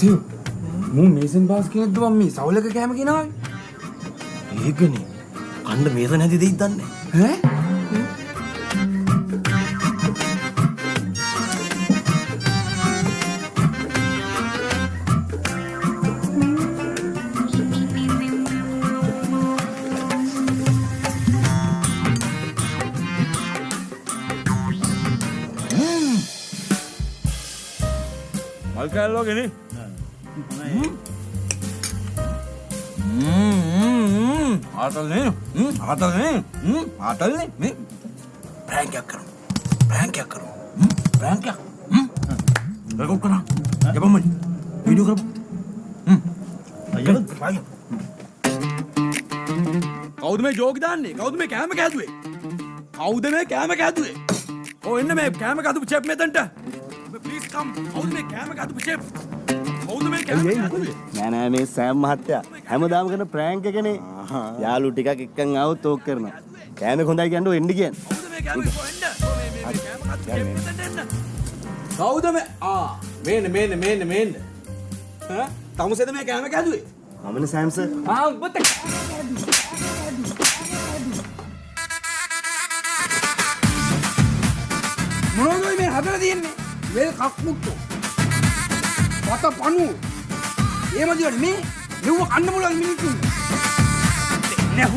සෙව් මූ mason pass කෙනෙක්ද මම මේ සවුලක කෑම ගෙනාවේ. ඒකනේ කණ්ඩ මේසන් හැදි දෙයිද දන්නේ ඈ මල් කෑල්ලෝ ගෙනේ ආතල්නේ ආතල්නේ මේ ප්‍රෑන්ක් එකක් කරමු ප්‍රෑන්ක් එකක් රෙකෝඩ් කරා යපම් මලි වීඩියෝ කරමු අයියෝ කවුද මේ ජෝක් දාන්නේ කවුද මේ කෑම කෑදුවේ කවුද මේ කෑම කෑදුවේ ඔය එන්න මේ කෑම කෑදපු චෙෆ් මෙතනට ප්ලීස් කම් කවුද මේ කෑම කෑදපු චෙෆ් කවුද මේ කෑම කෑදුවේ නෑ මේ සෑම් මහත්තයා හැමදාම කරන ප්‍රෑන්ක් එකනේ. යාළු ටිකක් එක්කන් ආවොත් ඕක කරනවා. කෑමේ හොඳයි කියන්නේ එන්න කියන්නේ. කවුද මේ කෑම කොහෙන්ද මේ කෑම කෑදපු චෙෆ් මෙතනට එන්න කවුද මේ මේන්න ඈ තමුසෙද මේ කෑම කෑදුවේ අමන සෑම්ස උඹත් මොනවද මේ හදලා තියෙන්නේ? මේ කක්මුට්ටු. වත පණු. එහෙම දිවට මේ මෙව කන්න පුළුවන් මිනිත්තුන්. නෑ